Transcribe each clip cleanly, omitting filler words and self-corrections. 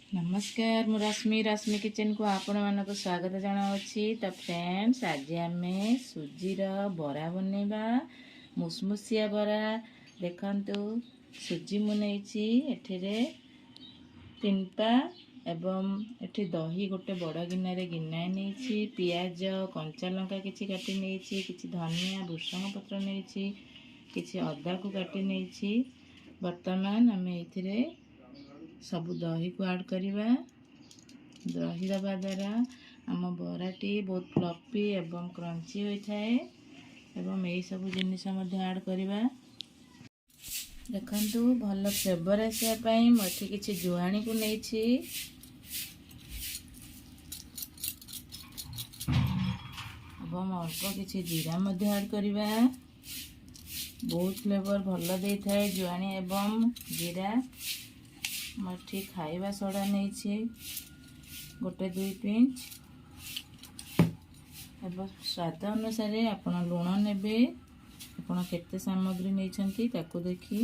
नमस्कार मु रश्मि किचन को आपण मानक स्वागत जनावछि। तो फ्रेंड्स आज आम सुजीर बरा बनैबा मुसमुसिया बरा देखंतु। सुजी मु नैछि एठिरे 3 पा एवं एठी दही गोटे बड़ गिन्नारे गिन्नाए नैछि। पियाज कंचा लंका किछि काटि नैछि, किछि धनिया भुसंग पत्र नैछि, किछि अदा को काटि नैछि। वर्तमान आम एथिरे सबु दही को ऐड करिबा। दही दबा द्वारा आम बराटी बहुत फ्लफी एवं क्रंची होइथाए एवं यही सब जिनिस मध्य ऐड करिबा। देखंतु भल फ्लेवर आसिया पई मथि किछि जुआणी को नैछि एवं अल्प किछि जीरा मध्य ऐड करिबा। बहुत फ्लेवर भल देइथाए जुआणी एवं जीरा। मठी खाइबा सोडा नहीं गोटे 2 पिंच एवं स्वाद अनुसार आपण लुण नेबे। आपण केते सामग्री नहीं ताकू देखी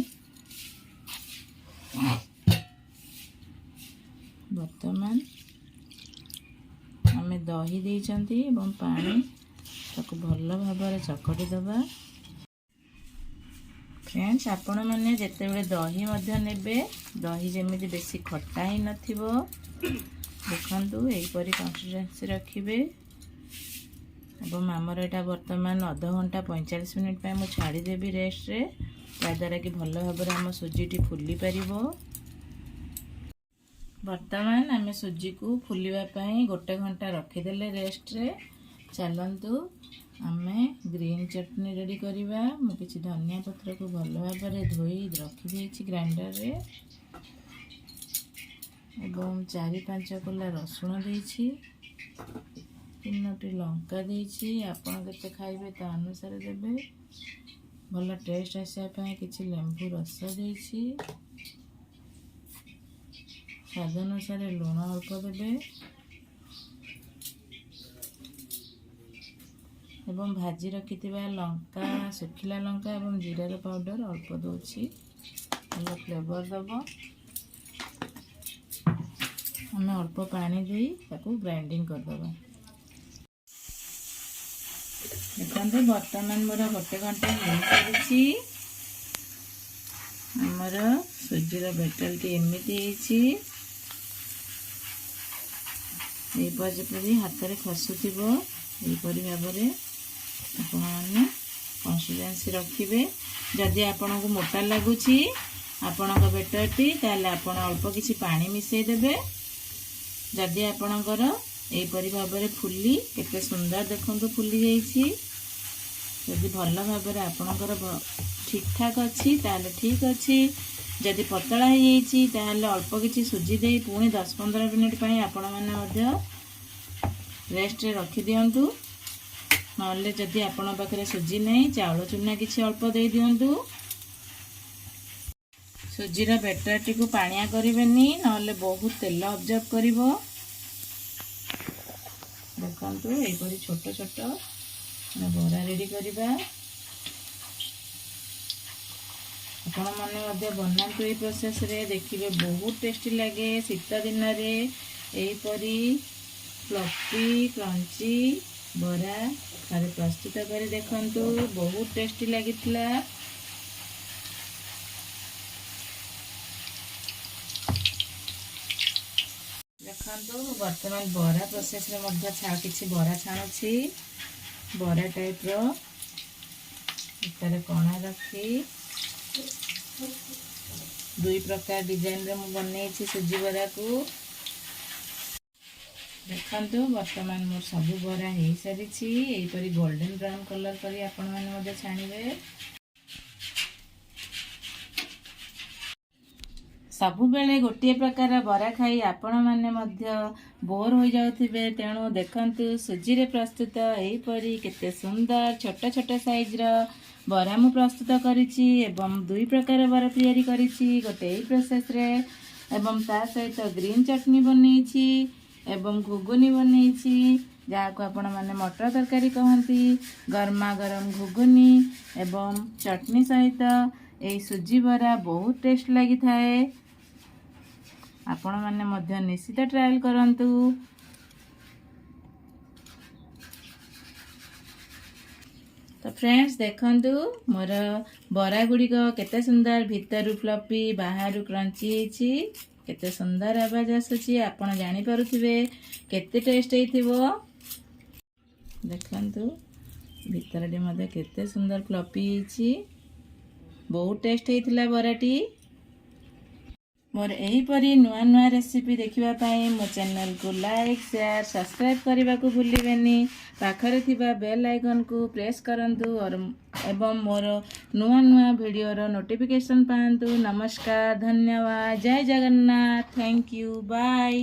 वर्तमान आमे दही देइछंती एवं पानी ताकू भल भाव चकटी दबा। फ्रेंड्स आपण मैंने जिते बड़े दही मध्य नेबे, दही जमी बेसी खट्टा ही नथिबो देखंतु एहीपरी कंसिस्टेंसी रखिबे। एवं आमर एटा वर्तमान आधा घंटा 45 मिनिट पे मु छाड़ी देबी रेस्ट रे, द्वारा कि भल भाव आम सुजीटी फुली पारिबो। वर्तमान आम सुजी को फुलिबा पई 1 घंटा रखिदेले रेस्ट रे। चलंतु आमे ग्रीन चटनी रेडी करिबा। मु किछि धनिया पत्र को भल भाव धोई रखि देछि ग्राइंडर रे एवं 4-5 कोला रसुण देछि, 3टी लंका देछि। आपण केते खाइबे ता अनुसार देबे। भल टेस्ट आसिया पई किछि लेंबू रस देछि। स्वाद अनुसार लुण अल्प देबे एवं भाजी रखिथिबा लंका, सुखिला लंका एवं जीरार पाउडर अल्प दोछि, भल फ्लेवर दबो। आम अल्प पानी दे ताकू ग्राइंडिंग कर दबा। देखंतु वर्तमान मोर 1 घंटा हो सारिछि। हमर सुजीर बेटलटी एमिति हेछि। ए परी हाथ रे खसुथिबो। ए परी भाबरे आपने कंसिस्टेंसी रखिबे। जदि आपन को मोटा लगुची आपण बेटरटी ताले आपण अल्प किछि पानी मिसई देबे। जदि आपणकर एपरी भाबरे फुली केते सुंदर देखंतु फुली जाईछि। जदि भल भाबरे आपणकर ठीक ठाक अछि ताले ठीक अछि। जदि पतला हो जाईछि ताले अल्प किछि सुजी देई पुणी 10-15 मिनिट पई आपण माने मध्य रेस्ट रे रखि दियंतु। नले जदि आपण पाखरे सुजी नहीं चाउल चूना किछि अल्प दे दियंतु। सुजीर बेटरटी को पानिया करिवेनी नले बहुत तेल ऑब्जर्व करिवो। देखंतु एई परी छोट छोट बरा रेडी करिबा। आपण माने मध्य बनांतु ए प्रोसेस रे देखिबे बहुत टेस्टी लागे। शीत दिन रे एई परी फ्लफी क्रंची बरा घरे प्रस्तुत कर देखंतु, बहुत टेस्टी लागितला। देखंतु वर्तमान बरा प्रोसेस रे मध्य किछि बरा छाणुछि। बरा टाइप रो इतरे कोना रखी 2 प्रकार डिजाइन रे मु बनेछि सुजी बरा को। देखंतु वर्तमान मोर सबु बरा हो सारी। यहीपरी गोल्डन ब्राउन कलर करी आपण माने मध्य छाणिबे। सबु बेले गोटे प्रकार बरा खाई आपण माने मध्य बोर हो जाउथिबे। तेणु देखंतु सुजी रे प्रस्तुत एहीपरी केते सुंदर छोट छोट साइज रो बरा मु प्रस्तुत करिछि एवं 2 प्रकार बरा तैयारी करिछि गोटे एही प्रोसेस रे। एवं ता सहित ग्रीन चटनी बनैछि एवं घुगुनी बनैछि, जहाँको आपण माने मटर तरकारी कहती। गरमा गरम घुगुनी एवं चटनी सहित ए सुजी बरा बहुत टेस्ट लगी थाए। ଆପଣମାନେ ମଧ୍ୟ ନିଶ୍ଚିତ ଟ୍ରାଏଲ୍ କରନ୍ତୁ। ତ ଫ୍ରେଣ୍ଡସ୍ ଦେଖନ୍ତୁ ମୋର ବରା ଗୁଡ଼ିକ କେତେ ସୁନ୍ଦର, ଭିତରୁ ଫ୍ଲପି ବାହାରୁ କ୍ରଞ୍ଚି ହେଇଛି। କେତେ ସୁନ୍ଦର ଆବାଜ ଆସୁଛି, ଆପଣ ଜାଣିପାରୁଥିବେ କେତେ ଟେଷ୍ଟ ହେଇଥିବ। ଦେଖନ୍ତୁ ଭିତରଟି ମଧ୍ୟ କେତେ ସୁନ୍ଦର ଫ୍ଲପି ହେଇଛି। ବହୁତ ଟେଷ୍ଟ ହେଇଥିଲା ବରାଟି। ମୋର ଏହିପରି ନୂଆ ନୂଆ ରେସିପି ଦେଖିବା ପାଇଁ ମୋ ଚ୍ୟାନେଲକୁ ଲାଇକ୍, ସେୟାର, ସବସ୍କ୍ରାଇବ୍ କରିବାକୁ ଭୁଲିବେନି। ପାଖରେ ଥିବା ବେଲ୍ ଆଇକନ୍କୁ ପ୍ରେସ୍ କରନ୍ତୁ ଏବଂ ମୋର ନୂଆ ନୂଆ ଭିଡ଼ିଓର ନୋଟିଫିକେସନ୍ ପାଆନ୍ତୁ। ନମସ୍କାର, ଧନ୍ୟବାଦ, ଜୟ ଜଗନ୍ନାଥ, ଥ୍ୟାଙ୍କ ୟୁ, ବାଏ।